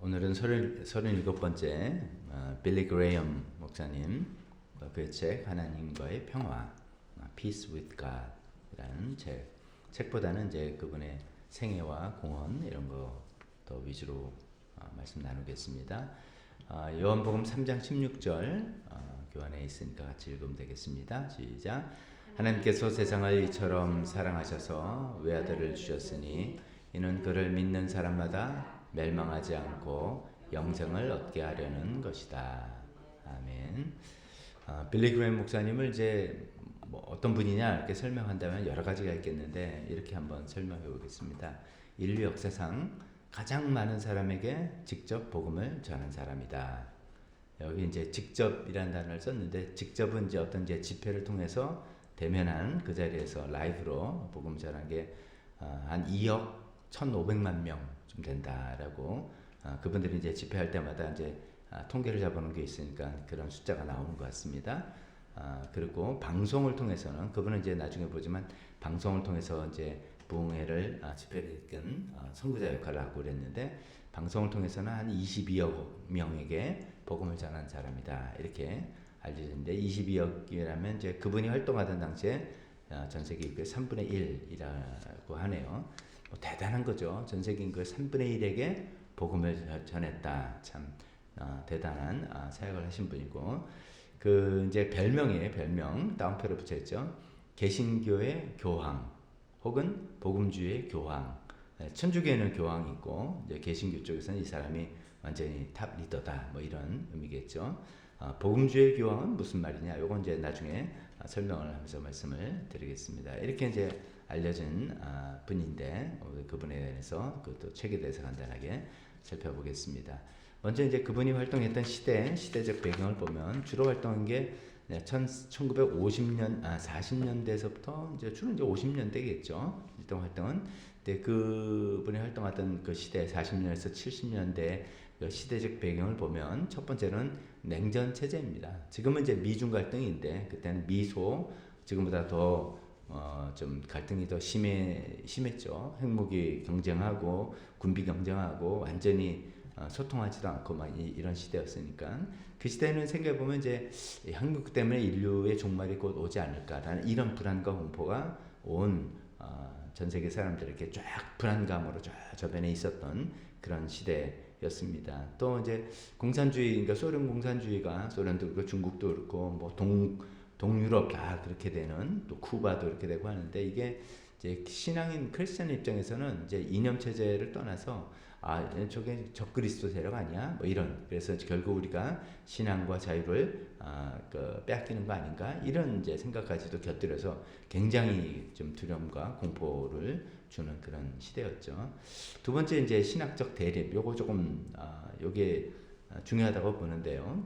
오늘은 37번째 빌리 그레이엄 목사님 그 책 하나님과의 평화 Peace with God 이라는 책보다는 이제 그분의 생애와 공헌 이런 거 더 위주로 말씀 나누겠습니다. 요한복음 3장 16절 교환에 있으니까 같이 읽으면 되겠습니다. 시작. 하나님께서 세상을 이처럼 사랑하셔서 외아들을 주셨으니 이는 그를 믿는 사람마다 멸망하지 않고 영생을 얻게 하려는 것이다. 아멘. 빌리 그레이엄 목사님을 이제 뭐 어떤 분이냐 이렇게 설명한다면 여러 가지가 있겠는데 이렇게 한번 설명해 보겠습니다. 인류 역사상 가장 많은 사람에게 직접 복음을 전한 사람이다. 여기 이제 직접이라는 단어를 썼는데 직접은 이제 어떤 이제 집회를 통해서 대면한 그 자리에서 라이브로 복음 전한 게 한 2억 1,500만 명 좀 된다라고 그분들이 이제 집회할 때마다 이제 통계를 잡아놓은 게 있으니까 그런 숫자가 나오는 것 같습니다. 그리고 방송을 통해서는 그분은 이제 나중에 보지만 방송을 통해서 이제 부흥회를 집회를 이끈 선구자 역할을 하고 그랬는데 방송을 통해서는 한 22억 명에게 복음을 전한 사람이다 이렇게 알려졌는데 22억이라면 이제 그분이 활동하던 당시에 전 세계 인구의 3분의 1이라고 하네요. 뭐 대단한 거죠. 전 세계 인구의 3분의 1에게 복음을 전했다. 참 대단한 사역을 하신 분이고 그 이제 별명이에요. 별명 따옴표를 붙였죠. 개신교의 교황 혹은 복음주의 교황. 천주교에는 교황이 있고 이제 개신교 쪽에서는 이 사람이 완전히 탑 리더다. 뭐 이런 의미겠죠. 복음주의 교황은 무슨 말이냐? 요건 이제 나중에 설명을 하면서 말씀을 드리겠습니다. 이렇게 이제 알려진 분인데 그분에 대해서 그것도 책에 대해서 간단하게 살펴보겠습니다. 먼저 이제 그분이 활동했던 시대적 배경을 보면 주로 활동한 게 1950년, 40년대에서부터 이제 주로 이제 50년대겠죠. 일단 활동은. 근데 그분이 활동하던 그 시대, 40년에서 70년대 그 시대적 배경을 보면 첫 번째는 냉전 체제입니다. 지금은 이제 미중 갈등인데 그때는 미소, 지금보다 더 좀 갈등이 더 심했죠. 핵무기 경쟁하고 군비 경쟁하고 완전히 소통하지도 않고 막 이런 시대였으니까 그 시대는 생각해 보면 이제 한국 때문에 인류의 종말이 곧 오지 않을까라는 이런 불안과 공포가 온 전 세계 사람들에게 쫙 불안감으로 쫙 저변에 있었던 그런 시대였습니다. 또 이제 공산주의, 그러니까 소련 공산주의가 소련도 그렇고 중국도 그렇고 뭐 동유럽 다 그렇게 되는 또 쿠바도 이렇게 되고 하는데 이게 이제 신앙인 크리스천 입장에서는 이제 이념 체제를 떠나서 저게 적그리스도 세력 아니야? 뭐 이런 그래서 결국 우리가 신앙과 자유를 빼앗기는 거 아닌가? 이런 이제 생각까지도 곁들여서 굉장히 좀 두려움과 공포를 주는 그런 시대였죠. 두 번째 이제 신학적 대립 요거 조금 요게 중요하다고 보는데요.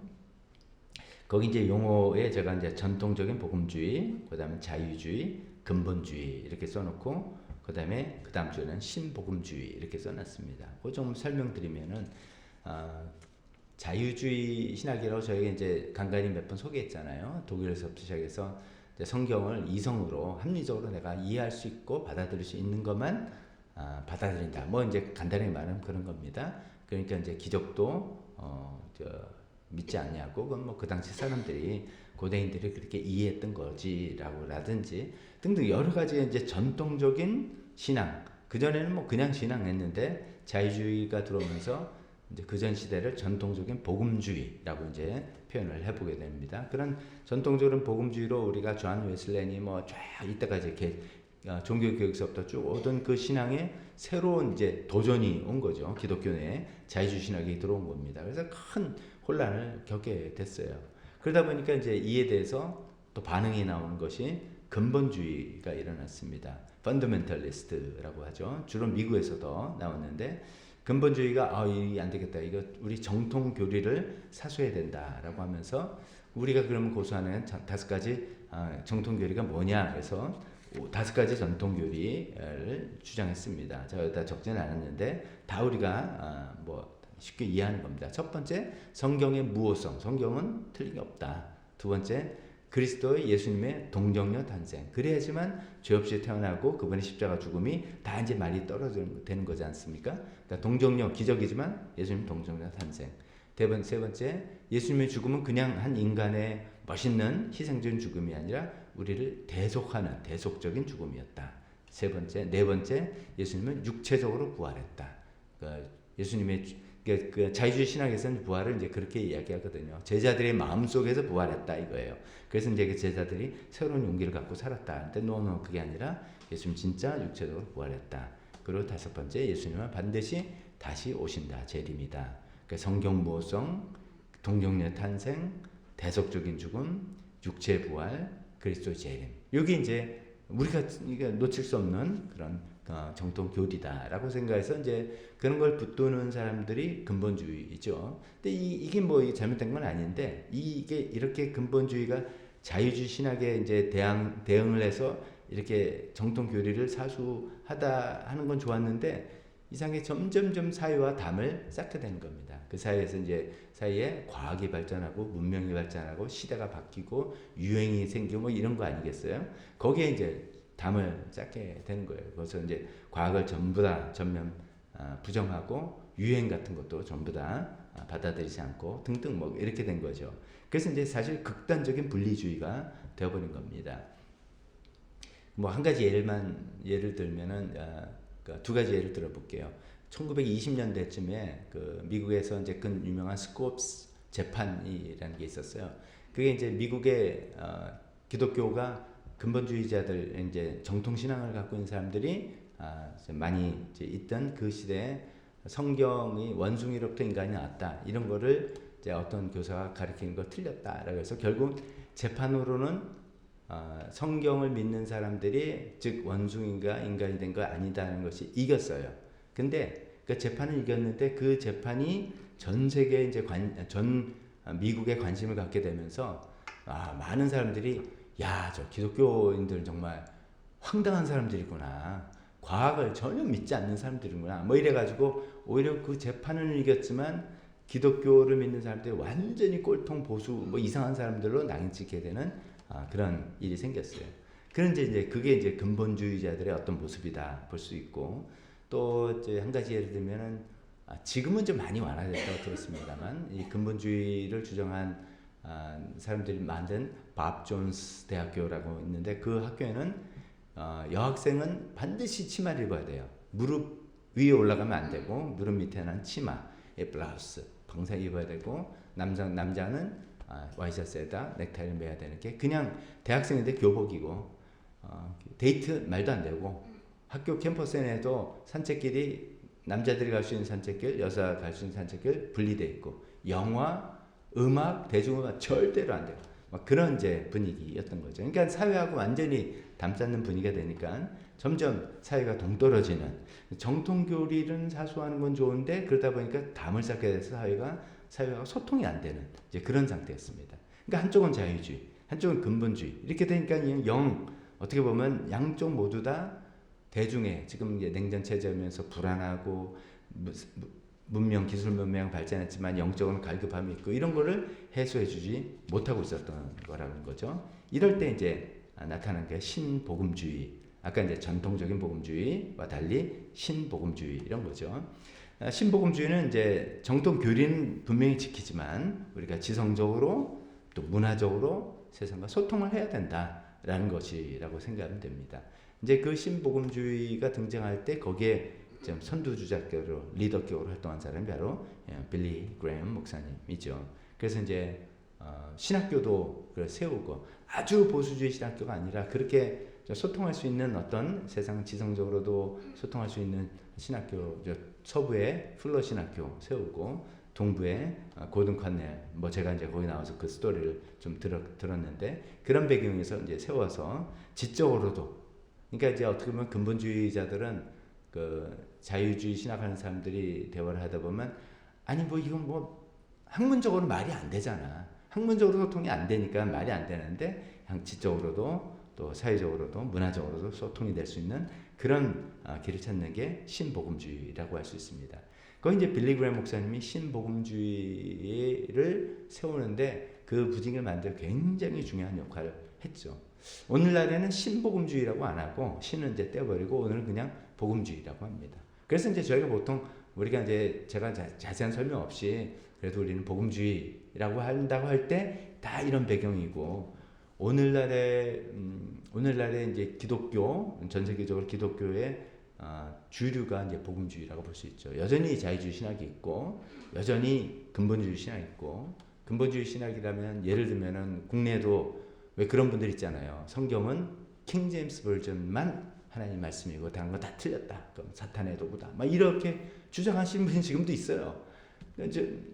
거기 이제 용어에 제가 이제 전통적인 복음주의, 그다음에 자유주의, 근본주의 이렇게 써놓고 그다음에 그 다음 주에는 신복음주의 이렇게 써놨습니다. 그 좀 설명드리면은 자유주의 신학이라고 저희가 이제 간간히 몇 번 소개했잖아요. 독일에서부터 시작해서 이제 성경을 이성으로 합리적으로 내가 이해할 수 있고 받아들일 수 있는 것만 받아들인다. 뭐 이제 간단히 말하면 그런 겁니다. 그러니까 이제 기적도 믿지 않냐고 그건 뭐 그 당시 사람들이 고대인들이 그렇게 이해했던 거지라고 라든지 등등 여러 가지 이제 전통적인 신앙 그전에는 뭐 그냥 신앙했는데 자유주의가 들어오면서 이제 그전 시대를 전통적인 복음주의라고 이제 표현을 해보게 됩니다. 그런 전통적인 복음주의로 우리가 존 웨슬레니 뭐 쫙 이때까지 이렇게 종교 교육서부터 쭉 오던 그 신앙에 새로운 이제 도전이 온 거죠. 기독교 내에 자유주의 신학이 들어온 겁니다. 그래서 큰 혼란을 겪게 됐어요. 그러다 보니까 이제 이에 대해서 또 반응이 나오는 것이 근본주의가 일어났습니다. 펀더멘털리스트라고 하죠. 주로 미국에서도 나왔는데 근본주의가 이게 안 되겠다. 이거 우리 정통 교리를 사수해야 된다라고 하면서 우리가 그러면 고수하는 5가지 정통 교리가 뭐냐 해서 5가지 전통 교리를 주장했습니다. 제가 여기다 적지는 않았는데 다 우리가 뭐 쉽게 이해하는 겁니다. 첫 번째, 성경의 무호성. 성경은 틀린 게 없다. 두 번째, 그리스도의 예수님의 동정녀 탄생. 그래야지만 죄 없이 태어나고 그분의 십자가 죽음이 다 이제 말이 떨어지는 거지 않습니까? 그러니까 동정녀 기적이지만 예수님 동정녀 탄생. 세 번째, 예수님의 죽음은 그냥 한 인간의 멋있는 희생적인 죽음이 아니라 우리를 대속하는 대속적인 죽음이었다. 네 번째, 예수님은 육체적으로 부활했다. 그러니까 예수님의 그 자유주의 신학에서는 부활을 이제 그렇게 이야기하거든요. 제자들의 마음 속에서 부활했다 이거예요. 그래서 이제 그 제자들이 새로운 용기를 갖고 살았다. 근데 노 그게 아니라 예수님 진짜 육체적으로 부활했다. 그리고 다섯 번째, 예수님은 반드시 다시 오신다. 재림이다. 그러니까 성경 모성, 동정녀 탄생, 대속적인 죽음, 육체 부활, 그리스도 재림. 여기 이제 우리가 놓칠 수 없는 그런 정통 교리다라고 생각해서 이제 그런 걸 붙드는 사람들이 근본주의죠. 근데 이게 뭐 잘못된 건 아닌데 이게 이렇게 근본주의가 자유주의 신학에 이제 대응을 해서 이렇게 정통 교리를 사수하다 하는 건 좋았는데 이상하게 점점점 사회와 담을 쌓게 되는 겁니다. 그 사이에서 이제 사이에 과학이 발전하고 문명이 발전하고 시대가 바뀌고 유행이 생기고 뭐 이런 거 아니겠어요? 거기에 이제 담을 쌓게 되는 거예요. 그래서 이제 과학을 전부 다 전면 부정하고 유행 같은 것도 전부 다 받아들이지 않고 등등 뭐 이렇게 된 거죠. 그래서 이제 사실 극단적인 분리주의가 되어버린 겁니다. 뭐 한 가지 예를 들면은 두 가지 예를 들어볼게요. 1920년대쯤에 그 미국에서 이제 큰 유명한 스콥스 재판이라는 게 있었어요. 그게 이제 미국의 기독교가 근본주의자들 이제 정통 신앙을 갖고 있는 사람들이 많이 이제 있던 그 시대에 성경이 원숭이로부터 인간이 나왔다 이런 거를 이제 어떤 교사가 가르치는 거 틀렸다라고 해서 결국 재판으로는 성경을 믿는 사람들이 즉 원숭이가 인간이 된 거 아니다는 것이 이겼어요. 근데 그 재판을 이겼는데 그 재판이 전 세계 이제 전 미국에 관심을 갖게 되면서 많은 사람들이 야, 저 기독교인들은 정말 황당한 사람들이구나. 과학을 전혀 믿지 않는 사람들이구나. 뭐 이래가지고 오히려 그 재판은 이겼지만 기독교를 믿는 사람들이 완전히 꼴통 보수 뭐 이상한 사람들로 낙인찍게 되는 그런 일이 생겼어요. 그런데 이제 그게 이제 근본주의자들의 어떤 모습이다 볼 수 있고 또 이제 한 가지 예를 들면은 지금은 좀 많이 완화됐다고 들었습니다만 이 근본주의를 주장한 사람들이 만든 밥 존스 대학교라고 있는데 그 학교에는 여학생은 반드시 치마를 입어야 돼요. 무릎 위에 올라가면 안 되고 무릎 밑에는 치마에 블라우스 평생 입어야 되고 남자는 와이셔츠에다 넥타이를 매야 되는 게 그냥 대학생인데 교복이고 데이트 말도 안 되고 학교 캠퍼스 내에도 산책길이 남자들이 갈 수 있는 산책길, 여자가 갈 수 있는 산책길 분리돼 있고 영화, 음악, 대중음악 절대로 안 돼요. 막 그런 이제 분위기였던 거죠. 그러니까 사회하고 완전히 담쌓는 분위기가 되니까 점점 사회가 동떨어지는 정통 교리를 사수하는 건 좋은데 그러다 보니까 담을 쌓게 돼서 사회가 소통이 안 되는 이제 그런 상태였습니다. 그러니까 한쪽은 자유주의, 한쪽은 근본주의 이렇게 되니까 어떻게 보면 양쪽 모두 다 대중의 지금 이제 냉전 체제면서 불안하고 문명 기술 문명 발전했지만 영적으로는 갈급함이 있고 이런 거를 해소해주지 못하고 있었던 거라는 거죠. 이럴 때 이제 나타난 게 신복음주의. 아까 이제 전통적인 복음주의와 달리 신복음주의 이런 거죠. 신복음주의는 이제 정통 교리는 분명히 지키지만 우리가 지성적으로 또 문화적으로 세상과 소통을 해야 된다라는 것이라고 생각하면 됩니다. 이제 그 신복음주의가 등장할 때 거기에 좀 선두주자격으로 리더격으로 활동한 사람이 바로 빌리 그레이엄 목사님이죠. 그래서 이제 신학교도 세우고 아주 보수주의 신학교가 아니라 그렇게 소통할 수 있는 어떤 세상 지성적으로도 소통할 수 있는 신학교, 서부에 플러 신학교 세우고 동부에 고든 컨넬 뭐 제가 이제 거기 나와서 그 스토리를 좀 들었는데 그런 배경에서 이제 세워서 지적으로도 그러니까 이제 어떻게 보면 근본주의자들은 그 자유주의 신학하는 사람들이 대화를 하다 보면 아니 뭐 이건 뭐 학문적으로 말이 안 되잖아. 학문적으로 소통이 안 되니까 말이 안 되는데 지적으로도 또 사회적으로도 문화적으로도 소통이 될 수 있는 그런 길을 찾는 게 신복음주의라고 할 수 있습니다. 거기 이제 빌리 그레이엄 목사님이 신복음주의를 세우는데 그 부징을 만들 굉장히 중요한 역할을 했죠. 오늘날에는 신복음주의라고 안 하고 신은 이제 떼버리고 오늘은 그냥 복음주의라고 합니다. 그래서 이제 저희가 보통 우리가 이제 제가 자세한 설명 없이 그래도 우리는 복음주의라고 한다고 할 때 다 이런 배경이고 오늘날에 이제 기독교 전 세계적으로 기독교의 주류가 이제 복음주의라고 볼 수 있죠. 여전히 자유주의 신학이 있고 여전히 근본주의 신학이 있고 근본주의 신학이라면 예를 들면은 국내에도 왜 그런 분들 있잖아요. 성경은 킹 제임스 버전만 하나님 말씀이고 다른 거 다 틀렸다. 그럼 사탄의 도구다. 막 이렇게 주장하시는 분이 지금도 있어요.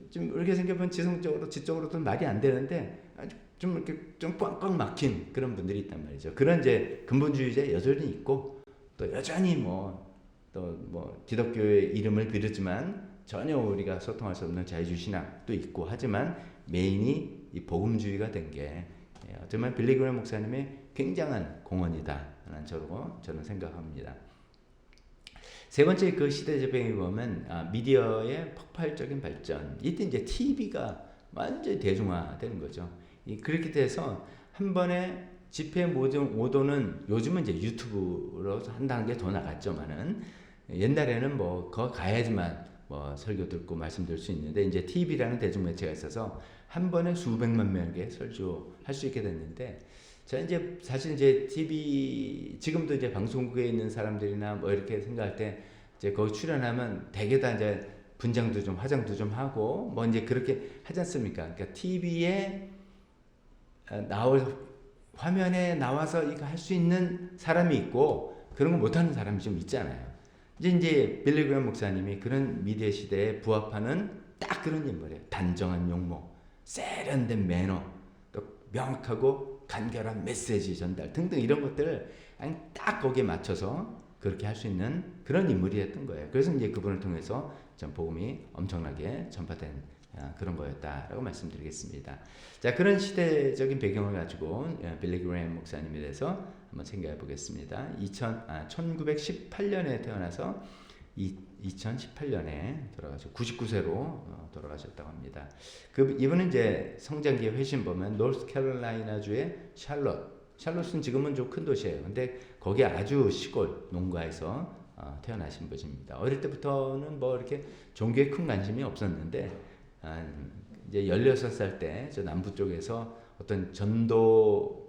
좀 이렇게 생각하면 지적으로도 말이 안 되는데 좀 이렇게 좀 꽉꽉 막힌 그런 분들이 있단 말이죠. 그런 이제 근본주의자 여전히 있고 또 여전히 또 기독교의 이름을 비르지만 전혀 우리가 소통할 수 없는 자유주의 신학도 있고 하지만 메인이 이 복음주의가 된 게 어쩌면 빌리 그레이엄 목사님의 굉장한 공헌이다라는 저는 생각합니다. 세 번째 그 시대 재배경에 보면 미디어의 폭발적인 발전. 이때 이제 TV가 완전히 대중화되는 거죠. 그렇게 돼서 한 번에 집회 오도는 요즘은 이제 유튜브로 한 단계 더 나갔지만은 옛날에는 거 가야지만 설교 듣고 말씀 들을 수 있는데 이제 TV라는 대중매체가 있어서 한 번에 수백만 명에게 설교할 수 있게 됐는데 자 이제 사실 이제 TV 지금도 이제 방송국에 있는 사람들이나 이렇게 생각할 때 이제 거기 출연하면 대개 다 이제 분장도 좀 화장도 좀 하고 이제 그렇게 하지 않습니까? 그러니까 TV에 화면에 나와서 이거 할 수 있는 사람이 있고 그런 거 못하는 사람이 좀 있잖아요. 이제 빌리 그레이엄 목사님이 그런 미디어 시대에 부합하는 딱 그런 인물이에요. 단정한 용모, 세련된 매너, 또 명확하고 간결한 메시지 전달 등등 이런 것들을 딱 거기에 맞춰서 그렇게 할 수 있는 그런 인물이었던 거예요. 그래서 이제 그분을 통해서 전 복음이 엄청나게 전파된 그런 거였다라고 말씀드리겠습니다. 자, 그런 시대적인 배경을 가지고 빌리 그레이엄 목사님에 대해서 한번 생각해 보겠습니다. 1918년에 태어나서 2018년에 돌아가셨고 99세로 돌아가셨다고 합니다. 이분은 이제 성장기의 회신 보면 노스캐롤라이나주의 샬롯은 지금은 좀 큰 도시예요. 근데 거기 아주 시골 농가에서 태어나신 분입니다. 어릴 때부터는 이렇게 종교에 큰 관심이 없었는데 이제 16살 때 저 남부 쪽에서 어떤 전도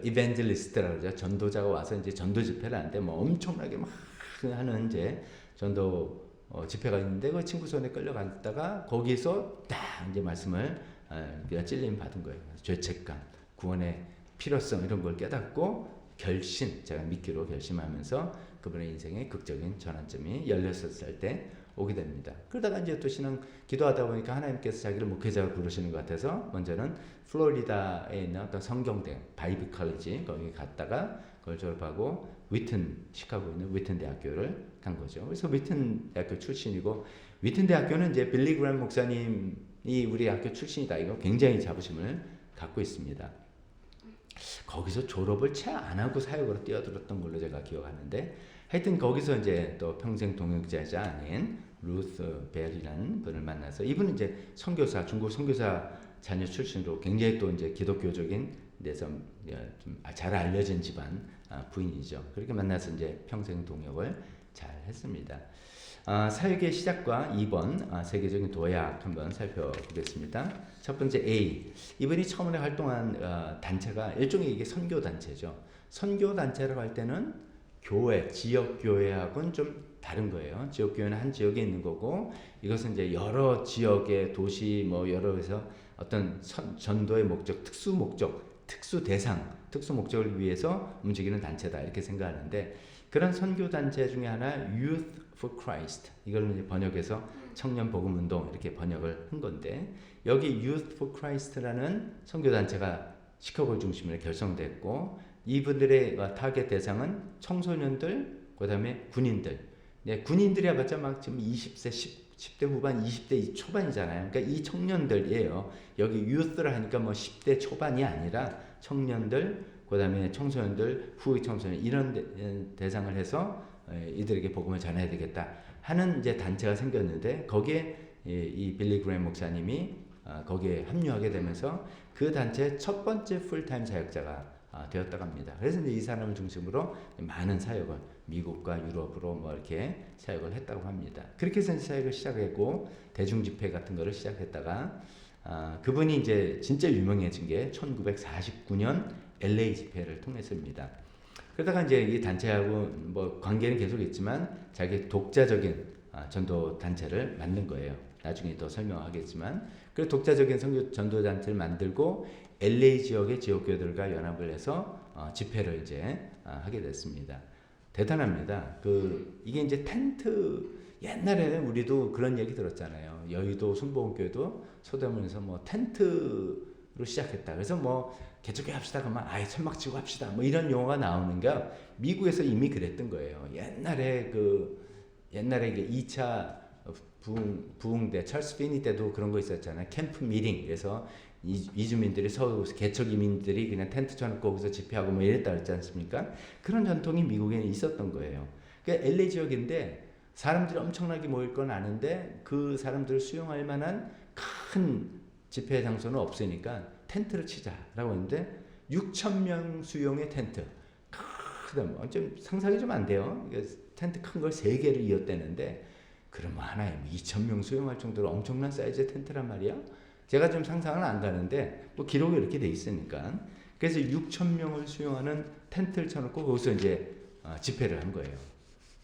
이벤젤리스트라고 그러죠. 전도자가 와서 이제 전도 집회를 하는데 엄청나게 막 하는 이제 전도 집회가 있는데 그 친구 손에 끌려갔다가 거기서 딱 이제 말씀을 찔림 받은 거예요. 죄책감, 구원의 필요성 이런 걸 깨닫고 제가 믿기로 결심하면서 그분의 인생의 극적인 전환점이 16살 때 오게 됩니다. 그러다가 이제 또 신앙 기도하다 보니까 하나님께서 자기를 목회자로 부르시는 것 같아서 먼저는 플로리다에 있는 어떤 성경대 바이블 컬리지 거기 갔다가 그걸 졸업하고 시카고에 있는 위튼 대학교를 간 거죠. 그래서 위튼 대학교 출신이고 위튼 대학교는 이제 빌리 그레이엄 목사님이 우리 학교 출신이다 이거 굉장히 자부심을 갖고 있습니다. 거기서 졸업을 채 안 하고 사역으로 뛰어들었던 걸로 제가 기억하는데 하여튼 거기서 이제 또 평생 동역자자 아닌 루스 벨이라는 분을 만나서 이분은 이제 선교사 중국 선교사 자녀 출신으로 굉장히 또 이제 기독교적인 데서 좀 잘 알려진 집안 부인이죠. 그렇게 만나서 이제 평생 동역을 잘 했습니다. 사역의 시작과 2번 세계적인 도약 한번 살펴보겠습니다. 첫 번째 A. 이분이 처음에 활동한 단체가 일종의 이게 선교 단체죠. 선교 단체라고 할 때는 교회, 지역 교회하고는 좀 다른 거예요. 지역 교회는 한 지역에 있는 거고 이것은 이제 여러 지역의 도시 여러 에서 어떤 전도의 목적, 특수 목적, 특수 대상, 특수 목적을 위해서 움직이는 단체다 이렇게 생각하는데 그런 선교 단체 중에 하나 Youth for Christ 이걸 이제 번역해서 청년 복음 운동 이렇게 번역을 한 건데 여기 Youth for Christ라는 선교 단체가 시카고를 중심으로 결성됐고 이분들의 타겟 대상은 청소년들 그다음에 군인들. 군인들이 해봤자 막 지금 20세 10대 후반 20대 초반이잖아요. 그러니까 이 청년들이에요. 여기 youth를 하니까 10대 초반이 아니라 청년들 그다음에 청소년들 후의 청소년 이런 대상을 해서 이들에게 복음을 전해야 되겠다 하는 이제 단체가 생겼는데 거기에 이 빌리 그레이엄 목사님이 거기에 합류하게 되면서 그 단체의 첫 번째 풀타임 사역자가 되었다고 합니다. 그래서 이제 이 사람을 중심으로 많은 사역을 미국과 유럽으로 뭐 이렇게 사역을 했다고 합니다. 그렇게 해서 사역을 시작했고 대중 집회 같은 거를 시작했다가 그분이 이제 진짜 유명해진 게 1949년 LA 집회를 통해서입니다. 그러다가 이제 이 단체하고 뭐 관계는 계속 있지만 자기 독자적인 전도 단체를 만든 거예요. 나중에 더 설명하겠지만 그 독자적인 선교 전도 단체를 만들고 LA 지역의 지역교회들과 연합을 해서 집회를 이제 하게 됐습니다. 대단합니다. 이게 이제 텐트 옛날에는 우리도 그런 얘기 들었잖아요. 여의도 순복음교회도 소대문에서 뭐 텐트로 시작했다. 그래서 뭐 개척회 합시다 그러면 아예 천막 치고 합시다. 뭐 이런 용어가 나오는 게 미국에서 이미 그랬던 거예요. 옛날에 이게 2차 부흥대 찰스 피니 때도 그런 거 있었잖아요. 캠프 미팅. 그래서 이주민들이 서울 개척 이민들이 그냥 텐트 쳐놓고 거기서 집회하고 뭐 이랬다 그랬지 않습니까? 그런 전통이 미국에는 있었던 거예요. 그러니까 LA 지역인데 사람들이 엄청나게 모일 건 아는데 그 사람들을 수용할 만한 큰 집회 장소는 없으니까 텐트를 치자라고 했는데 6,000명 수용의 텐트. 좀 상상이 좀 안 돼요. 텐트 큰 걸 3개를 이었대는데 그러면 하나에 2,000명 수용할 정도로 엄청난 사이즈의 텐트란 말이야. 제가 좀 상상은 안 가는데 뭐 기록이 이렇게 돼 있으니까 그래서 6,000명을 수용하는 텐트를 쳐놓고 거기서 이제 집회를 한 거예요.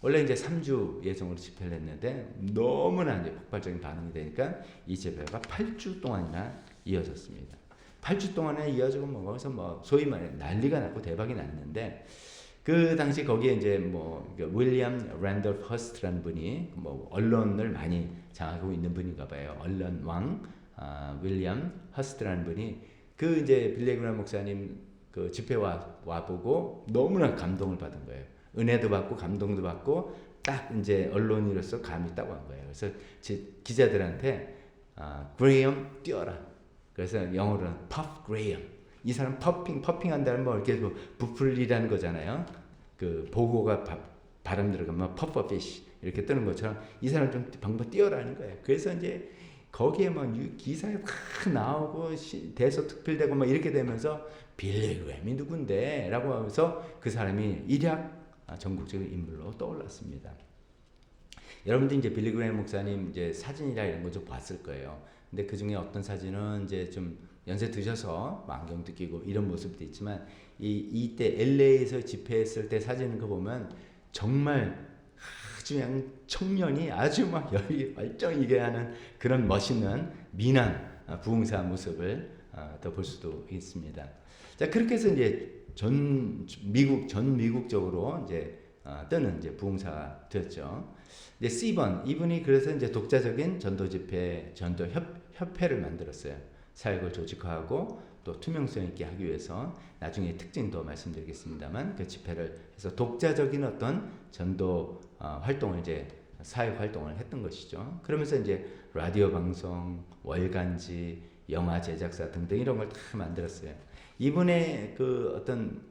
원래 이제 3주 예정으로 집회를 했는데 너무나 이제 폭발적인 반응이 되니까 이 집회가 8주 동안이나 이어졌습니다. 8주 동안에 이어지고 뭐 거기서 뭐 소위 말해 난리가 났고 대박이 났는데 그 당시 거기에 이제 뭐 윌리엄 랜돌프 허스트라는 분이 뭐 언론을 많이 장악하고 있는 분인가 봐요. 언론 왕 윌리엄 허스트라는 분이 그 이제 빌리 그레이엄 목사님 그 집회 와 보고 너무나 감동을 받은 거예요. 은혜도 받고 감동도 받고 딱 이제 언론인으로서 감이 딱 온 거예요. 그래서 기자들한테 그레이엄 뛰어라. 그래서 영어로는 퍼프 그레이엄. 이 사람 퍼핑한다는 뭐 이렇게 부풀리라는 거잖아요. 그 보고가 바람 들어가면 퍼프 피쉬 이렇게 뜨는 것처럼 이 사람 좀 방법 뛰어라는 거예요. 그래서 이제 거기에 뭐 기사에 막 나오고 대서특필되고 막 이렇게 되면서 빌리 그레이엄이 누군데? 라고 하면서 그 사람이 일약 전국적인 인물로 떠올랐습니다. 여러분들 이제 빌리 그레이엄 목사님 이제 사진이라 이런 거 좀 봤을 거예요. 근데 그 중에 어떤 사진은 이제 좀 연세 드셔서 안경도 끼고 이런 모습도 있지만 이때 LA에서 집회했을 때 사진을 거 보면 정말 아주 그냥 청년이 아주 막 열이 발정이게 하는 그런 멋있는 미남 부흥사 모습을 더 볼 수도 있습니다. 자, 그렇게 해서 이제 전 미국적으로 이제 뜨는 이제 부흥사가 되었죠. 이제 C번 이분이 그래서 이제 독자적인 전도 집회, 전도 협회를 만들었어요. 사역을 조직화하고 또 투명성 있게 하기 위해서 나중에 특징도 말씀드리겠습니다만 그 집회를 해서 독자적인 어떤 전도 활동을 이제 사역 활동을 했던 것이죠. 그러면서 이제 라디오 방송, 월간지, 영화 제작사 등등 이런 걸 다 만들었어요. 이분의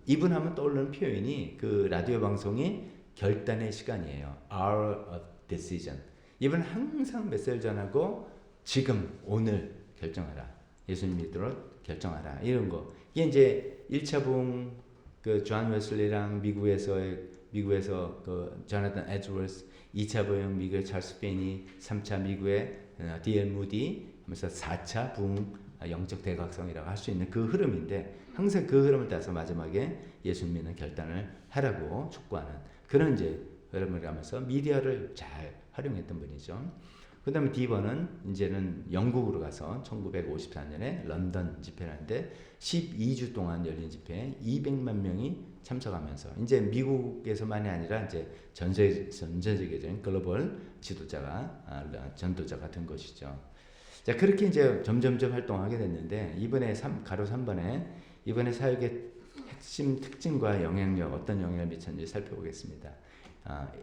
이분 하면 떠오르는 표현이 그 라디오 방송이 결단의 시간이에요. Hour of Decision. 이분 항상 메시지를 전하고 지금 오늘 결정하라. 예수님 믿도록 결정하라. 이런 거. 이게 이제 1차 부흥 존 웨슬리랑 미국에서 그 조나단 에드워스, 2차 부흥 미국의 찰스 피니, 3차 미국의 D.L. 무디 하면서 4차 부흥 영적 대각성이라고 할 수 있는 그 흐름인데 항상 그 흐름을 따라서 마지막에 예수 믿는 결단을 하라고 촉구하는 그런 이제 흐름을 가면서 미디어를 잘 활용했던 분이죠. 그 다음에 D번은 이제는 영국으로 가서 1954년에 런던 집회를 하는데 12주 동안 열린 집회에 200만 명이 참석하면서 이제 미국에서만이 아니라 이제 전 세계적인 글로벌 전도자가 된 것이죠. 자, 그렇게 이제 점점점 활동하게 됐는데 이번에 가로 3번에 이번에 사역의 핵심 특징과 영향력 어떤 영향을 미쳤는지 살펴보겠습니다.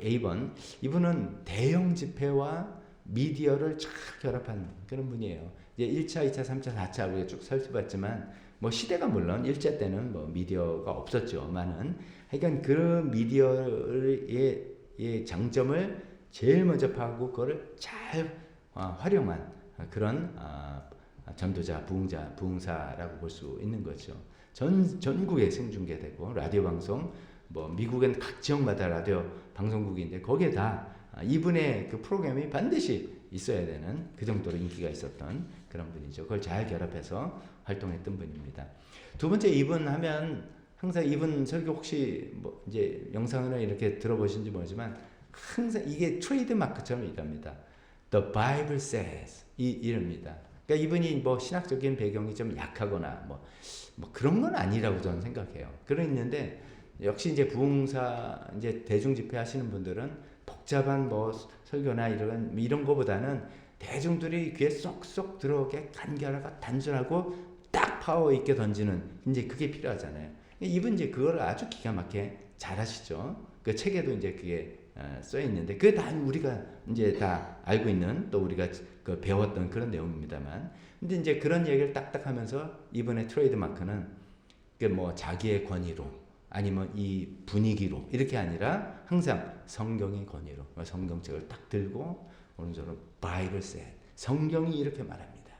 A번 이분은 대형 집회와 미디어를 쫙 결합한 그런 분이에요. 이제 1차, 2차, 3차, 4차 우리가 쭉 살펴봤지만 뭐 시대가 물론 1차 때는 뭐 미디어가 없었죠. 많은 그러니까 그 미디어의 장점을 제일 먼저 파악하고 그거를 잘 활용한 그런 전도자, 부흥사라고 볼 수 있는 거죠. 전국에 생중계되고 라디오 방송, 뭐 미국엔 각 지역마다 라디오 방송국인데 거기에 다 이분의 그 프로그램이 반드시 있어야 되는 그 정도로 인기가 있었던 그런 분이죠. 그걸 잘 결합해서 활동했던 분입니다. 두 번째, 이분 하면 항상 이분 설교 혹시 뭐 이제 영상으로 이렇게 들어보신지 모르지만 항상 이게 트레이드 마크처럼 이랍니다. The Bible says 이럽니다. 그러니까 이분이 뭐 신학적인 배경이 좀 약하거나 뭐 그런 건 아니라고 저는 생각해요. 그런 있는데 역시 이제 부흥사 이제 대중 집회 하시는 분들은 복잡한 뭐 설교나 이런 거보다는 대중들이 귀에 쏙쏙 들어오게 간결하고 단순하고 딱 파워 있게 던지는 이제 그게 필요하잖아요. 이분 이제 그걸 아주 기가 막히게 잘하시죠. 그 책에도 이제 그게 써 있는데 그게 다 우리가 이제 다 알고 있는 또 우리가 그 배웠던 그런 내용입니다만, 근데 이제 그런 얘기를 딱딱 하면서 이번에 트레이드 마크는 그 뭐 자기의 권위로 아니면 이 분위기로 이렇게 아니라 항상 성경의 권위로 성경책을 딱 들고 오른손으로 Bible said, 성경이 이렇게 말합니다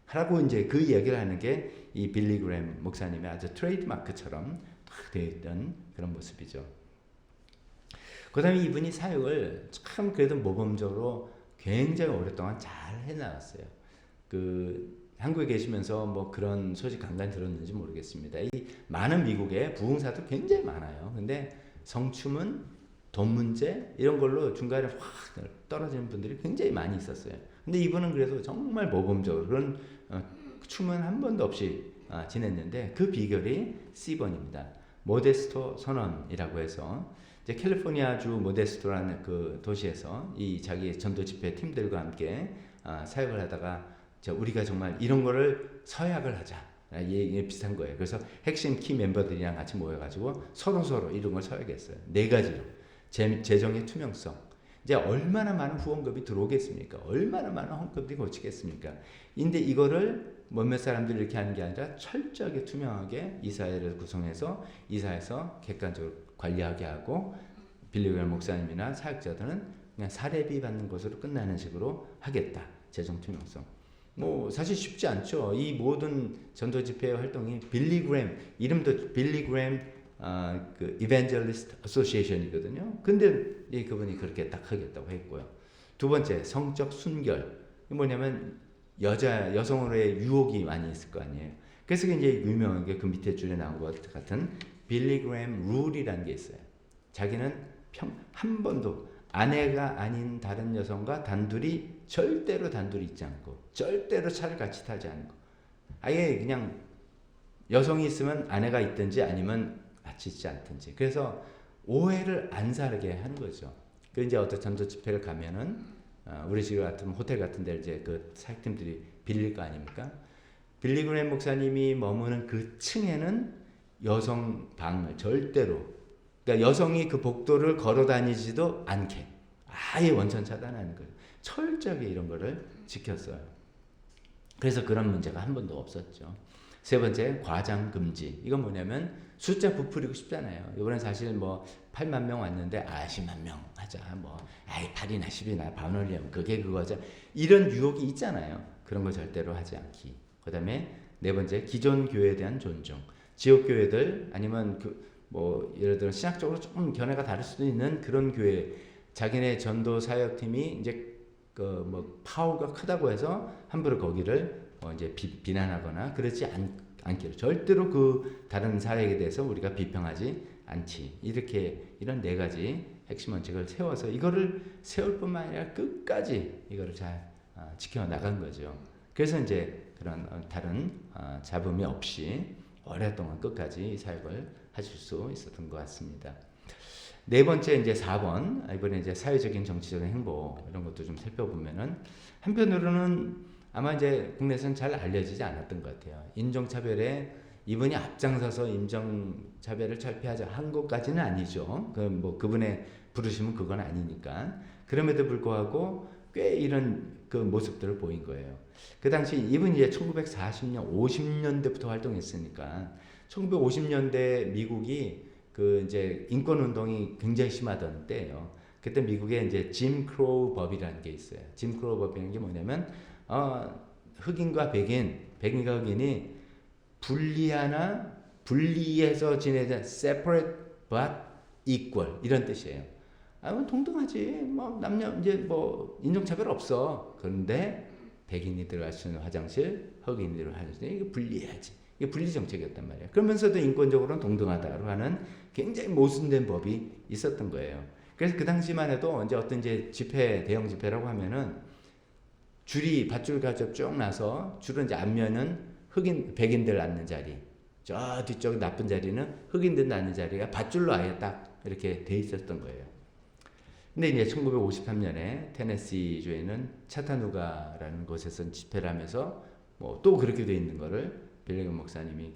하라고 이제 그 얘기를 하는 게 이 빌리 그레이엄 목사님의 아주 트레이드 마크처럼 딱 되어 있던 그런 모습이죠. 그 다음에 이분이 사역을 참 그래도 모범적으로 굉장히 오랫동안 잘 해나갔어요. 그 한국에 계시면서 뭐 그런 소식 간간히 들었는지 모르겠습니다. 이 많은 미국의 부흥사도 굉장히 많아요. 근데 성추문, 돈 문제 이런 걸로 중간에 확 떨어지는 분들이 굉장히 많이 있었어요. 근데 이분은 그래도 정말 모범적으로 그런 춤은 한 번도 없이 지냈는데 그 비결이 C번입니다. 모데스토 선언이라고 해서 이제 캘리포니아주 모데스토라는 그 도시에서 이 자기 전도 집회 팀들과 함께 사역을 하다가 우리가 정말 이런 거를 서약을 하자. 이게 비슷한 거예요. 그래서 핵심 키 멤버들이랑 같이 모여가지고 서로 이런 걸 서약했어요. 4가지로. 재정의 투명성. 이제 얼마나 많은 후원금이 들어오겠습니까? 얼마나 많은 헌금들이 거치겠습니까? 근데 이거를 몇몇 사람들이 이렇게 하는 게 아니라 철저하게 투명하게 이사회를 구성해서 이사회에서 객관적으로 관리하게 하고 빌리 그레이엄 목사님이나 사역자들은 그냥 사례비 받는 것으로 끝나는 식으로 하겠다. 재정 투명성. 뭐 사실 쉽지 않죠. 이 모든 전도 집회 활동이 빌리 그레이엄, 이름도 빌리 그레이엄 그 이벤젤리스트 어소시에이션이거든요. 근데 그분이 그렇게 딱 하겠다고 했고요. 두 번째, 성적 순결. 뭐냐면 여성으로의 유혹이 많이 있을 거 아니에요. 그래서 이제 유명한 게 그 밑에 줄에 나온 것 같은 빌리 그레이엄 룰이라는 게 있어요. 자기는 한 번도 아내가 아닌 다른 여성과 절대로 단둘이 있지 않고 절대로 차를 같이 타지 않고 아예 그냥 여성이 있으면 아내가 있든지 아니면 같이 있지 않든지, 그래서 오해를 안 사게 하는 거죠. 그 이제 어떤 전도 집회를 가면은 우리 집 같은 호텔 같은 데 이제 그 사역팀들이 빌릴 거 아닙니까? 빌리 그레이엄 목사님이 머무는 그 층에는 여성 방을 절대로, 그러니까 여성이 그 복도를 걸어 다니지도 않게 아예 원천 차단하는 거예요. 철저하게 이런 거를 지켰어요. 그래서 그런 문제가 한 번도 없었죠. 세 번째, 과장 금지. 이건 뭐냐면 숫자 부풀리고 싶잖아요. 이번엔 사실 뭐 8만 명 왔는데 10만 명 하자. 뭐 8이나 10이나 반올리면 그게 그거죠. 이런 유혹이 있잖아요. 그런 거 절대로 하지 않기. 그다음에 네 번째, 기존 교회에 대한 존중. 지역 교회들 아니면 뭐 예를 들어 신학적으로 조금 견해가 다를 수도 있는 그런 교회, 자기네 전도 사역팀이 이제 그 뭐 파워가 크다고 해서 함부로 거기를 이제 비난하거나 그렇지 않기로, 절대로 그 다른 사역에 대해서 우리가 비평하지 않지. 이런 4가지 핵심 원칙을 세워서 이거를 세울 뿐만 아니라 끝까지 이거를 잘 지켜 나간 거죠. 그래서 이제 그런 다른 잡음이 없이 오랫동안 끝까지 사역을 하실 수 있었던 것 같습니다. 네 번째, 이제 4번, 이번에 이제 사회적인 정치적인 행보 이런 것도 좀 살펴보면은 한편으로는 아마 이제 국내에서는 잘 알려지지 않았던 것 같아요. 인종차별에 이분이 앞장서서 인종차별을 철폐하자 한 것까지는 아니죠. 뭐 그분의 부르심은 그건 아니니까. 그럼에도 불구하고 꽤 이런 그 모습들을 보인 거예요. 그 당시 이분이 이제 1940년, 50년대부터 활동했으니까 1950년대 미국이 그 이제 인권 운동이 굉장히 심하던 때예요. 그때 미국에 이제 짐 크로우 법이라는 게 있어요. 짐 크로우 법이라는 게 뭐냐면 흑인과 백인과 흑인이 분리해서 지내자 separate but equal 이런 뜻이에요. 뭐 동등하지. 뭐 남녀 이제 뭐 인종차별 없어. 그런데 백인이 들어갈 수 있는 화장실, 흑인이 들어갈 수 있는 이거 분리해야지. 이게 분리 정책이었단 말이에요. 그러면서도 인권적으로는 동등하다고 하는 굉장히 모순된 법이 있었던 거예요. 그래서 그 당시만 해도 이제 어떤 이제 집회, 대형 집회라고 하면은 줄이 밧줄 가지고 쭉 나서 줄은 이제 앞면은 백인들 앉는 자리, 저 뒤쪽 나쁜 자리는 흑인들 앉는 자리가 밧줄로 아예 딱 이렇게 돼 있었던 거예요. 근데 이제 1953년에 테네시주에는 차타누가라는 곳에서 집회를 하면서 뭐 또 그렇게 돼 있는 거를 빌리그램 목사님이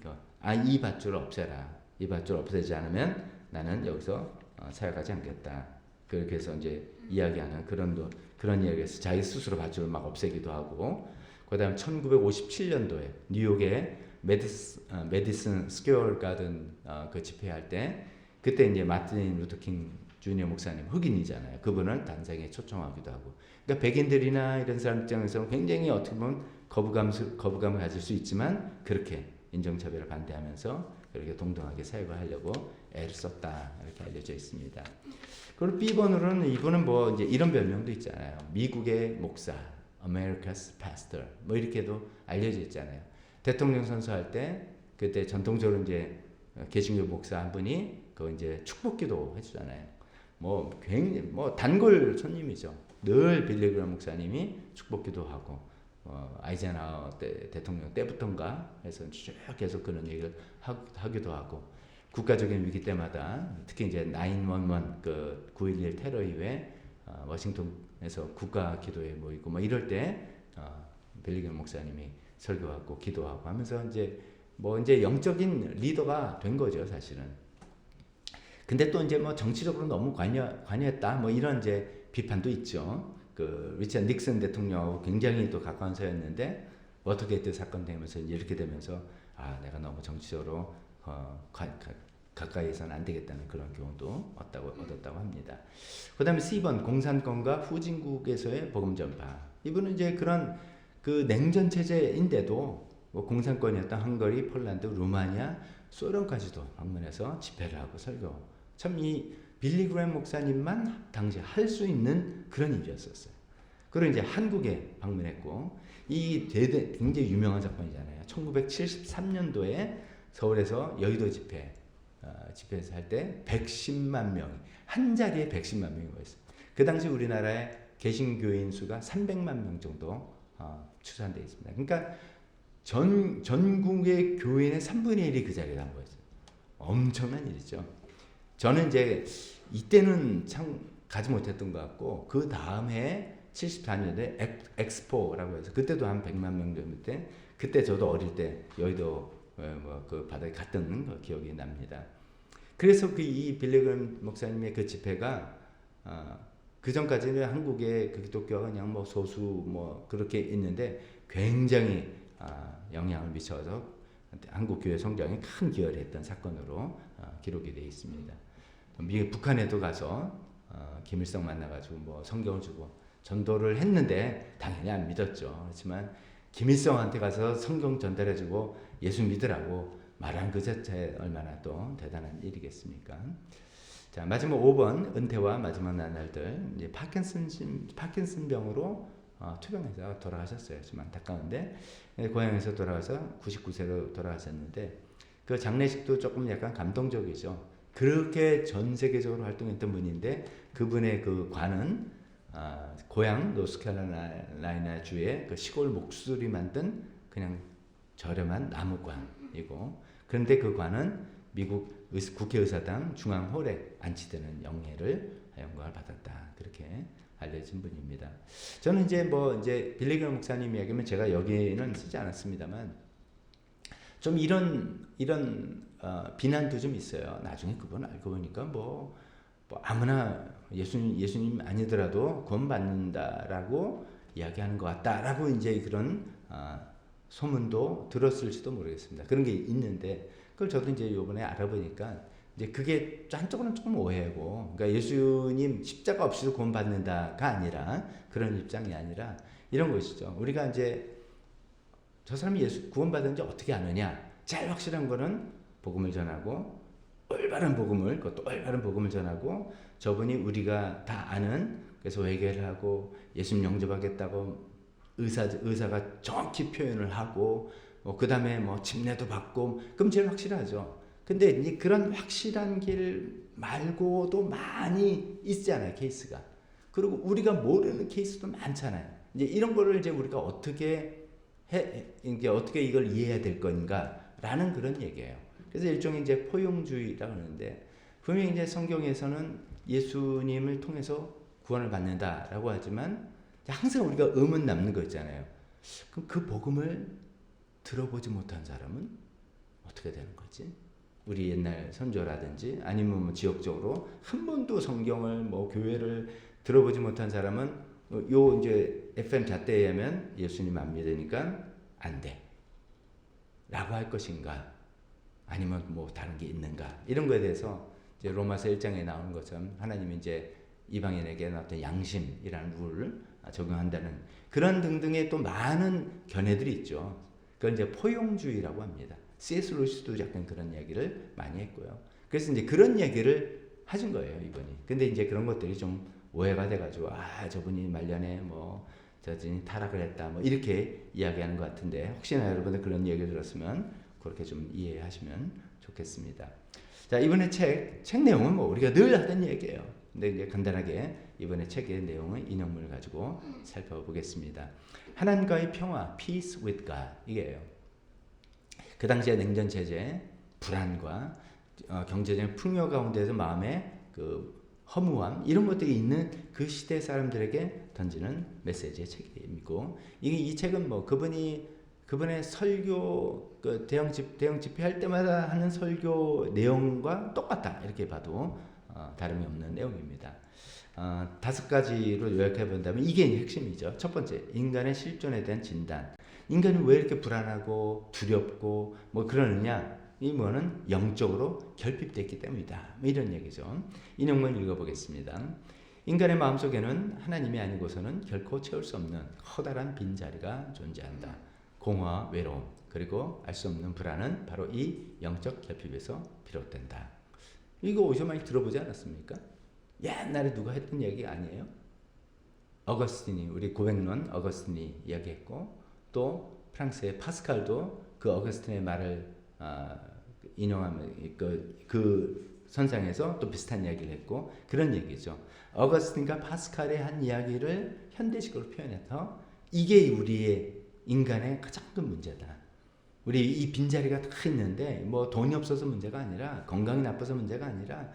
이 밧줄을 없애라. 이 밧줄 없애지 않으면 나는 여기서 사역하지 않겠다. 그렇게 해서 이제 이야기하는 그런 이야기에서 자기 스스로 밧줄을 막 없애기도 하고, 그다음 1957년도에 뉴욕의 메디슨 스퀘어 가든 그 집회할 때 그때 이제 마틴 루터킹 주니어 목사님 흑인이잖아요. 그분을 단상에 초청하기도 하고. 그러니까 백인들이나 이런 사람 입장에서는 굉장히 어떻게 보면 거부감을 가질 수 있지만 그렇게 인종차별을 반대하면서 그렇게 동등하게 사역을 하려고 애를 썼다 이렇게 알려져 있습니다. 그리고 B번으로는 이분은 뭐 이제 이런 별명도 있잖아요. 미국의 목사, America's Pastor 뭐 이렇게도 알려져 있잖아요. 대통령 선서할 때 그때 전통적으로 이제 개신교 목사 한 분이 그 이제 축복기도 해주잖아요. 뭐 굉장히 뭐 단골 손님이죠. 늘 빌리그램 목사님이 축복기도 하고 아이젠하워 대통령 때부터인가 해서 쭉 계속 그런 얘기를 하기도 하고, 국가적인 위기 때마다 특히 이제 911 그 9.11 테러 이후에 워싱턴에서 국가 기도회 모이고 뭐 이럴 때 빌리그램 목사님이 설교하고 기도하고 하면서 이제 뭐 이제 영적인 리더가 된 거죠, 사실은. 근데 또 이제 뭐 정치적으로 너무 관여했다 뭐 이런 이제 비판도 있죠. 그 리처드 닉슨 대통령하고 굉장히 또 가까운 사이였는데 워터게이트 사건 되면서 이렇게 되면서 내가 너무 정치적으로 가까이에서는 안 되겠다는 그런 교훈도 얻었다고 합니다. 그다음에 C번 공산권과 후진국에서의 복음 전파. 이분은 이제 그런 그 냉전 체제인데도 뭐 공산권이었던 헝가리, 폴란드, 루마니아, 소련까지도 방문해서 집회를 하고 설교. 참 이 빌리그램 목사님만 당시 할 수 있는 그런 일이었었어요. 그리고 이제 한국에 방문했고, 이 굉장히 유명한 사건이잖아요. 1973년도에 서울에서 여의도 집회에서 할 때 110만 명이 한 자리에 110만 명이 모였어요. 그 당시 우리나라의 개신교인 수가 300만 명 정도 추산되어 있습니다. 그러니까 전국의 교인의 3분의 1이 그 자리에 다 모였어요. 엄청난 일이죠. 저는 이제 이때는 참 가지 못했던 것 같고, 그 다음에 74년에 엑스포라고 해서 그때도 한 100만 명 정도인데, 그때 저도 어릴 때 여의도 그 바다에 갔던 그 기억이 납니다. 그래서 이 빌리그램 목사님의 그 집회가 그 전까지는 한국의 그 기독교가 그냥 뭐 소수 뭐 그렇게 있는데 굉장히 영향을 미쳐서 한국 교회 성장에 큰 기여를 했던 사건으로 기록이 되어 있습니다. 북한에도 가서 김일성 만나가지고 뭐 성경을 주고 전도를 했는데 당연히 안 믿었죠. 그렇지만 김일성한테 가서 성경 전달해주고 예수 믿으라고 말한 그 자체 얼마나 또 대단한 일이겠습니까? 자, 마지막 5번 은퇴와 마지막 나날들. 이제 파킨슨 병으로 투병해서 돌아가셨어요. 좀 안타까운데 고향에서 돌아가서 99세로 돌아가셨는데 그 장례식도 조금 약간 감동적이죠. 그렇게 전 세계적으로 활동했던 분인데 그분의 그 관은 고향 노스캐롤라이나 주의 그 시골 목수들이 만든 그냥 저렴한 나무관이고, 그런데 그 관은 미국 국회의사당 중앙홀에 안치되는 영광을 받았다. 그렇게 알려진 분입니다. 저는 이제 빌리그램 목사님 이야기면 제가 여기는 쓰지 않았습니다만 좀 이런 비난도 좀 있어요. 나중에 그분 알고 보니까 뭐 아무나 예수님 아니더라도 구원받는다라고 이야기하는 것 같다라고 이제 그런 소문도 들었을지도 모르겠습니다. 그런 게 있는데 그걸 저도 이제 이번에 알아보니까 이제 그게 한쪽으로는 조금 오해고, 그러니까 예수님 십자가 없이도 구원받는다가 아니라 그런 입장이 아니라 이런 것이죠. 우리가 이제 저 사람이 예수 구원받은지 어떻게 아느냐? 제일 확실한 거는 복음을 전하고 올바른 복음을, 그것도 올바른 복음을 전하고 저분이 우리가 다 아는, 그래서 회개를 하고 예수님 영접하겠다고 의사가 정확히 표현을 하고 그 다음에 뭐 침례도 받고, 그럼 제일 확실하죠. 근데 이 그런 확실한 길 말고도 많이 있잖아요, 케이스가. 그리고 우리가 모르는 케이스도 많잖아요. 이제 이런 거를 이제 우리가 이게 어떻게 이걸 이해해야 될 건가라는 그런 얘기예요. 그래서 일종의 이제 포용주의라고 하는데, 분명히 이제 성경에서는 예수님을 통해서 구원을 받는다라고 하지만 항상 우리가 의문 남는 거 있잖아요. 그럼 그 복음을 들어보지 못한 사람은 어떻게 되는 거지? 우리 옛날 선조라든지 아니면 뭐 지역적으로 한 번도 성경을 뭐 교회를 들어보지 못한 사람은 요 이제 FM 잣대에 하면 예수님 안 믿으니까 안 돼 라고 할 것인가, 아니면 뭐 다른 게 있는가, 이런 거에 대해서 이제 로마서 1장에 나오는 것처럼 하나님이 이제 이방인에게 어떤 양심이라는 룰을 적용한다는 그런 등등의 또 많은 견해들이 있죠. 그걸 이제 포용주의라고 합니다. C.S. 루이스도 약간 그런 얘기를 많이 했고요. 그래서 이제 그런 얘기를 하신 거예요, 이분이. 근데 이제 그런 것들이 좀 오해가 돼가지고, 저분이 말년에 뭐 저분이 타락을 했다, 뭐 이렇게 이야기하는 것 같은데, 혹시나 여러분들 그런 얘기를 들었으면 그렇게 좀 이해하시면 좋겠습니다. 자, 이번에 책 내용은 뭐 우리가 늘 하던 얘기예요. 근데 이제 간단하게 이번에 책의 내용을 인용문을 가지고 살펴보겠습니다. 하나님과의 평화, peace with God, 이게요. 그 당시에 냉전 체제, 불안과 경제적인 풍요 가운데서 마음의 그 허무함, 이런 것들이 있는 그 시대 사람들에게 던지는 메시지의 책이고, 이 책은 뭐 그분의 설교, 그 대형 집회할 때마다 하는 설교 내용과 똑같다, 이렇게 봐도 다름이 없는 내용입니다. 5가지로 요약해 본다면 이게 핵심이죠. 첫 번째, 인간의 실존에 대한 진단. 인간이 왜 이렇게 불안하고 두렵고 뭐 그러느냐? 이 뭐는 영적으로 결핍됐기 때문이다, 뭐 이런 얘기죠. 인용문 읽어보겠습니다. 인간의 마음속에는 하나님이 아니고서는 결코 채울 수 없는 커다란 빈자리가 존재한다. 공허와 외로움, 그리고 알 수 없는 불안은 바로 이 영적 결핍에서 비롯된다. 이거 어디서 많이 들어보지 않았습니까? 옛날에 누가 했던 얘기 아니에요? 어거스틴이, 우리 고백론 어거스틴이 이야기했고, 또 프랑스의 파스칼도 그 어거스틴의 말을 인용하면 그 선상에서 또 비슷한 이야기를 했고, 그런 얘기죠. 어거스틴과 파스칼의 한 이야기를 현대식으로 표현해서 이게 우리의 인간의 가장 큰 문제다. 우리 이 빈자리가 다 있는데 뭐 돈이 없어서 문제가 아니라, 건강이 나빠서 문제가 아니라,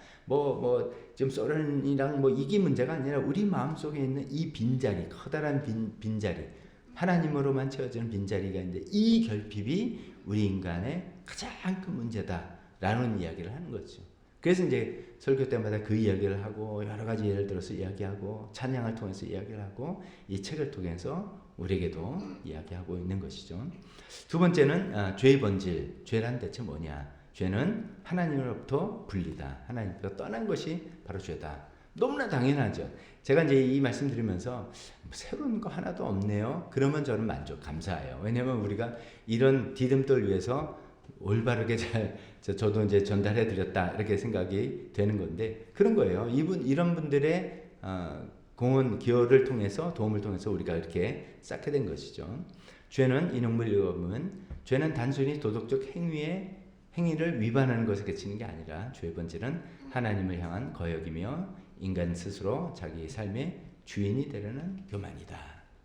지금 소련이랑 뭐 이게 문제가 아니라 우리 마음속에 있는 이 빈자리, 커다란 빈자리, 하나님으로만 채워지는 빈자리가 있는데 이 결핍이 우리 인간의 가장 큰 문제다라는 이야기를 하는 거죠. 그래서 이제 설교 때마다 그 이야기를 하고, 여러 가지 예를 들어서 이야기하고, 찬양을 통해서 이야기를 하고, 이 책을 통해서 우리에게도 이야기하고 있는 것이죠. 두 번째는 죄의 본질. 죄란 대체 뭐냐? 죄는 하나님으로부터 분리다. 하나님부터 떠난 것이 바로 죄다. 너무나 당연하죠. 제가 이제 이 말씀 드리면서 새로운 거 하나도 없네요. 그러면 저는 감사해요. 왜냐하면 우리가 이런 디딤돌 위해서 올바르게 저도 이제 전달해 드렸다, 이렇게 생각이 되는 건데, 그런 거예요. 이런 분들의 공헌 기여를 통해서, 도움을 통해서 우리가 이렇게 쌓게 된 것이죠. 죄는, 인용문 읽어보면, 죄는 단순히 도덕적 행위를 위반하는 것에 그치는 게 아니라 죄의 본질은 하나님을 향한 거역이며 인간 스스로 자기 삶의 주인이 되려는 교만이다.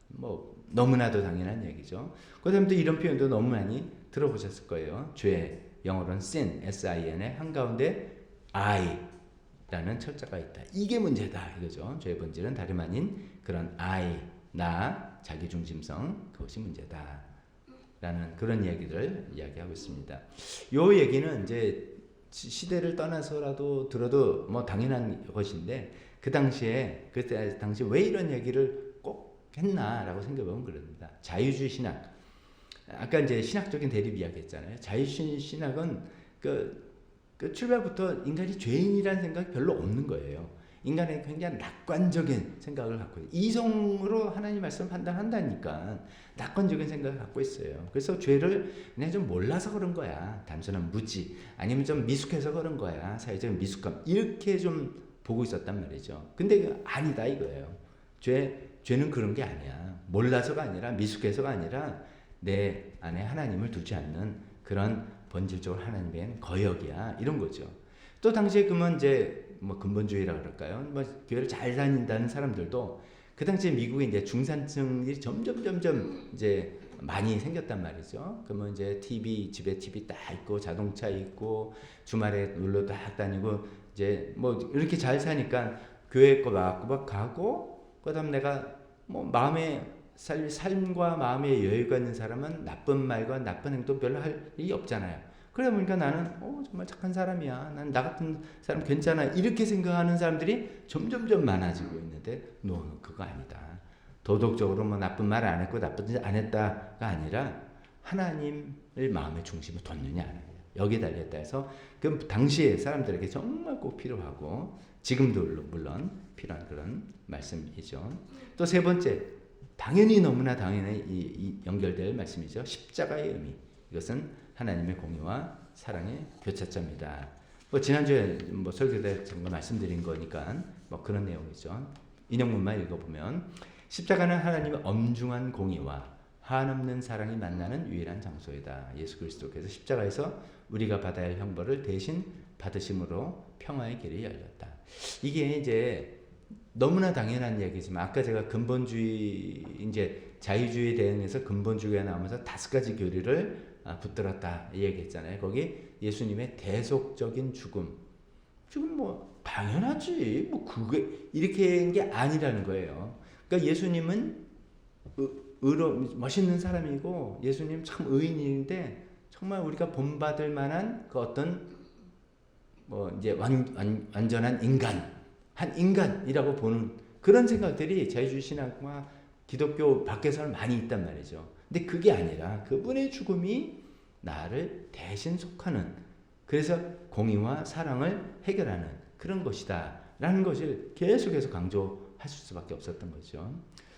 뭐 너무나도 당연한 얘기죠. 그다음에 또 이런 표현도 너무 많이 들어보셨을 거예요. 죄, 영어로는 sin, S-I-N의 한가운데 I라는 철자가 있다. 이게 문제다, 이거죠. 죄의 본질은 다름 아닌 그런 I, 나, 자기중심성, 그것이 문제다 라는 그런 얘기를 이야기하고 있습니다. 요 얘기는 이제 시대를 떠나서라도 들어도 뭐 당연한 것인데, 그때 당시 왜 이런 얘기를 꼭 했나라고 생각해보면 그럽니다. 자유주의 신학, 아까 이제 신학적인 대립 이야기했잖아요. 자유주의 신학은 그 출발부터 인간이 죄인이라는 생각이 별로 없는 거예요. 인간의 굉장히 낙관적인 생각을 갖고 있어요. 이성으로 하나님 말씀 판단한다니까 낙관적인 생각을 갖고 있어요. 그래서 죄를 그냥 좀 몰라서 그런 거야. 단순한 무지 아니면 좀 미숙해서 그런 거야. 사회적인 미숙감 이렇게 좀 보고 있었단 말이죠. 근데 아니다 이거예요. 죄는 그런 게 아니야. 몰라서가 아니라 미숙해서가 아니라 내 안에 하나님을 두지 않는 그런 본질적으로 하나님의 거역이야. 이런 거죠. 또 당시에 그러면 이제 뭐 근본주의라 그럴까요? 뭐 교회를 잘 다닌다는 사람들도 그 당시에 미국에 이제 중산층이 점점 이제 많이 생겼단 말이죠. 그러면 이제 집에 TV 딱 있고 자동차 있고 주말에 놀러 딱 다니고 이제 뭐 이렇게 잘 사니까 교회 거 막 가고 그다음 내가 뭐 삶과 마음의 여유가 있는 사람은 나쁜 말과 나쁜 행동 별로 할 일이 없잖아요. 그러다 보니까 나는 정말 착한 사람이야. 난 나 같은 사람 괜찮아. 이렇게 생각하는 사람들이 점점 많아지고 있는데 너는 그거 아니다. 도덕적으로 뭐 나쁜 말 안 했고 나쁜 짓 안 했다가 아니라 하나님을 마음의 중심에 뒀느냐 안 했느냐. 여기에 달렸다 해서 그 당시에 사람들에게 정말 꼭 필요하고 지금도 물론 필요한 그런 말씀이죠. 또 세 번째 당연히 너무나 당연히 이 연결될 말씀이죠. 십자가의 의미. 이것은 하나님의 공의와 사랑의 교차점이다. 뭐 지난주에 뭐 설교 때 잠깐 말씀드린 거니까 뭐 그런 내용이죠. 인용문만 읽어보면 십자가는 하나님의 엄중한 공의와 한없는 사랑이 만나는 유일한 장소이다. 예수 그리스도께서 십자가에서 우리가 받아야 할 형벌을 대신 받으심으로 평화의 길이 열렸다. 이게 이제 너무나 당연한 얘기지만 아까 제가 근본주의 이제 자유주의에 대응해서 근본주의가 나오면서 5가지 교리를 붙들었다 이 얘기했잖아요. 거기 예수님의 대속적인 죽음 뭐 당연하지 뭐 그게 이렇게 한 게 아니라는 거예요. 그러니까 예수님은 멋있는 사람이고 예수님 참 의인인데 정말 우리가 본받을 만한 그 어떤 뭐 이제 완전한 한 인간이라고 보는 그런 생각들이 자유주의 신학과 기독교 밖에서는 많이 있단 말이죠. 근데 그게 아니라 그분의 죽음이 나를 대신 속하는 그래서 공의와 사랑을 해결하는 그런 것이다 라는 것을 계속해서 강조하실 수밖에 없었던 거죠.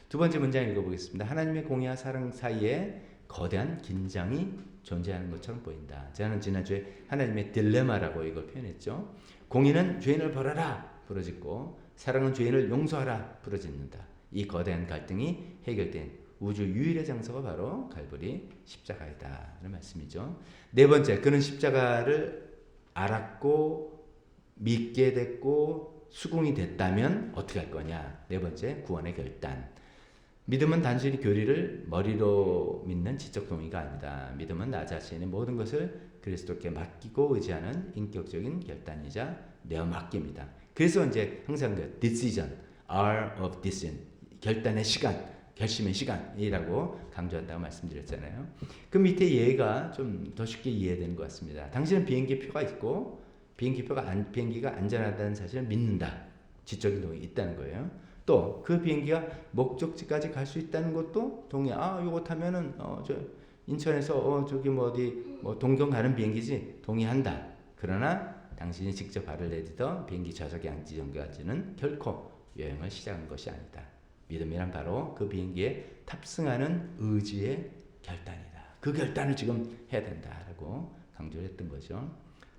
두 번째 문장 읽어보겠습니다. 하나님의 공의와 사랑 사이에 거대한 긴장이 존재하는 것처럼 보인다. 저는 지난주에 하나님의 딜레마라고 이걸 표현했죠. 공의는 죄인을 벌하라 부르짖고 사랑은 죄인을 용서하라 부르짖는다. 이 거대한 갈등이 해결된 우주 유일의 장소가 바로 갈보리 십자가이다 라는 말씀이죠. 네 번째, 그는 십자가를 알았고 믿게 됐고 수긍이 됐다면 어떻게 할 거냐. 네 번째, 구원의 결단. 믿음은 단순히 교리를 머리로 믿는 지적 동의가 아니다. 믿음은 나 자신의 모든 것을 그리스도께 맡기고 의지하는 인격적인 결단이자 내어 맡깁니다. 그래서 이제 항상 그 decision, hour of decision, 결단의 시간, 결심의 시간이라고 강조한다고 말씀드렸잖아요. 그 밑에 예가 좀 더 쉽게 이해되는 것 같습니다. 당신은 비행기 표가 있고 비행기가 안전하다는 사실을 믿는다. 지적인 동의 있다는 거예요. 또 그 비행기가 목적지까지 갈 수 있다는 것도 동의. 이거 타면은 저 인천에서 저기 뭐 어디 뭐 동경 가는 비행기지 동의한다. 그러나 당신이 직접 발을 내딛어 비행기 좌석에 앉기 전까지는 결코 여행을 시작한 것이 아니다. 믿음이란 바로 그 비행기에 탑승하는 의지의 결단이다. 그 결단을 지금 해야 된다라고 강조를 했던 거죠.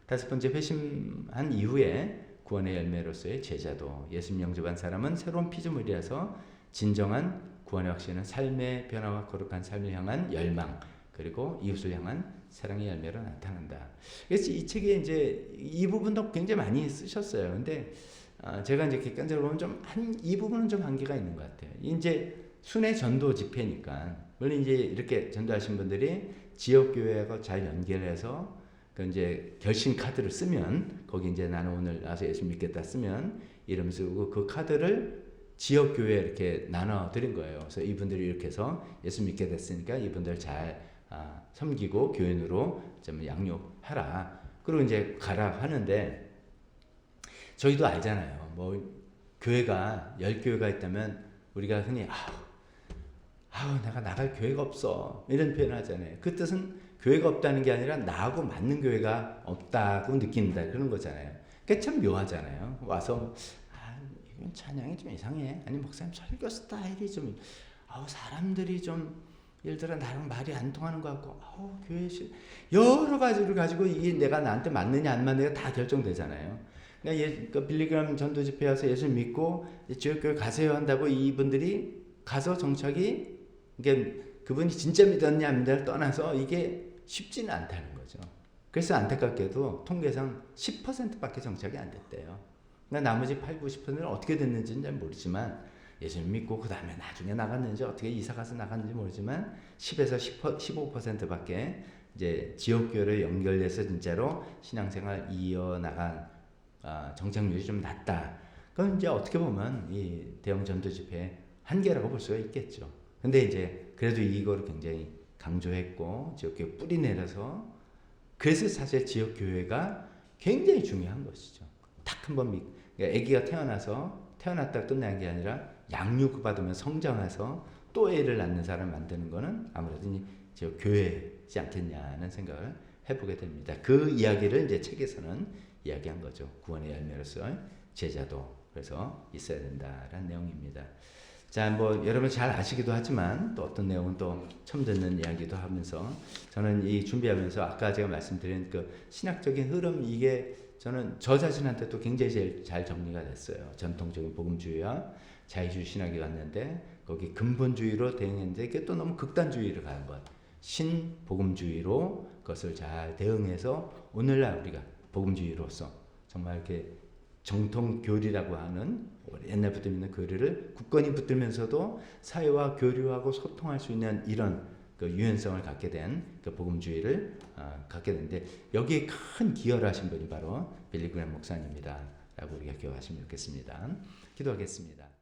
다섯 번째, 회심한 이후에 구원의 열매로서의 제자도. 예수님 영접한 사람은 새로운 피조물이라서 진정한 구원의 확신은 삶의 변화와 거룩한 삶을 향한 열망 그리고 이웃을 향한 사랑의 열매로 나타난다. 그래서 이 책에 이제 이 부분도 굉장히 많이 쓰셨어요. 근데 제가 이제 객관적으로 보면 이 부분은 좀 한계가 있는 것 같아요. 이제 순회 전도 집회니까 물론 이제 이렇게 전도하신 분들이 지역 교회하고 잘 연결해서 그 이제 결심 카드를 쓰면 거기 이제 나는 오늘 와서 예수 믿겠다 쓰면 이름 쓰고 그 카드를 지역 교회에 이렇게 나눠 드린 거예요. 그래서 이분들이 이렇게 해서 예수 믿게 됐으니까 이분들 잘 섬기고 교인으로 좀 양육하라. 그리고 이제 가라 하는데 저희도 알잖아요. 뭐 교회가 10교회가 있다면 우리가 흔히 내가 나갈 교회가 없어 이런 표현을 하잖아요. 그 뜻은 교회가 없다는 게 아니라 나하고 맞는 교회가 없다고 느낀다 그런 거잖아요. 그게 참 묘하잖아요. 와서 이건 찬양이 좀 이상해. 아니 목사님 설교 스타일이 좀 사람들이 좀 예를 들어 나랑 말이 안 통하는 것 같고 교회 여러 가지를 가지고 이게 내가 나한테 맞느냐 안 맞느냐 다 결정되잖아요. 그러니까 빌리그램 전도 집회 와서 예수 믿고 지역교회 가세요 한다고 이분들이 가서 정착이 그러니까 그분이 진짜 믿었냐 안 믿었냐를 떠나서 이게 쉽지는 않다는 거죠. 그래서 안타깝게도 통계상 10%밖에 정착이 안 됐대요. 그러니까 나머지 8, 90%는 어떻게 됐는지는 잘 모르지만 예수님 믿고 그 다음에 나중에 나갔는지 어떻게 이사가서 나갔는지 모르지만 10에서 15%밖에 이제 지역교회로 연결돼서 진짜로 신앙생활 이어나간 정착률이 좀 낮다. 그건 이제 어떻게 보면 이 대형 전도 집회 한계라고 볼 수가 있겠죠. 근데 이제 그래도 이거를 굉장히 강조했고 지역교회 뿌리 내려서 그래서 사실 지역교회가 굉장히 중요한 것이죠. 딱 한 번 그러니까 아기가 태어났다 끝난 게 아니라 양육 받으면 성장해서 또 애를 낳는 사람을 만드는 거는 아무래도 이제 교회지 않겠냐는 생각을 해보게 됩니다. 그 이야기를 이제 책에서는 이야기한 거죠. 구원의 열매로서 제자도 그래서 있어야 된다라는 내용입니다. 자, 뭐 여러분 잘 아시기도 하지만 또 어떤 내용은 또 처음 듣는 이야기도 하면서 저는 이 준비하면서 아까 제가 말씀드린 그 신학적인 흐름 이게 저는 저 자신한테도 굉장히 제일 잘 정리가 됐어요. 전통적인 복음주의와 자유주의 신학이 왔는데 거기 근본주의로 대응했는데 이게 또 너무 극단주의를 가는 것. 신복음주의로 그것을 잘 대응해서 오늘날 우리가 복음주의로서 정말 이렇게 정통 교리라고 하는 옛날부터 있는 교리를 굳건히 붙들면서도 사회와 교류하고 소통할 수 있는 이런 그 유연성을 갖게 된 그 복음주의를 갖게 되는데 여기에 큰 기여를 하신 분이 바로 빌리 그레이엄 목사님이다 라고 우리가 기억하시면 좋겠습니다. 기도하겠습니다.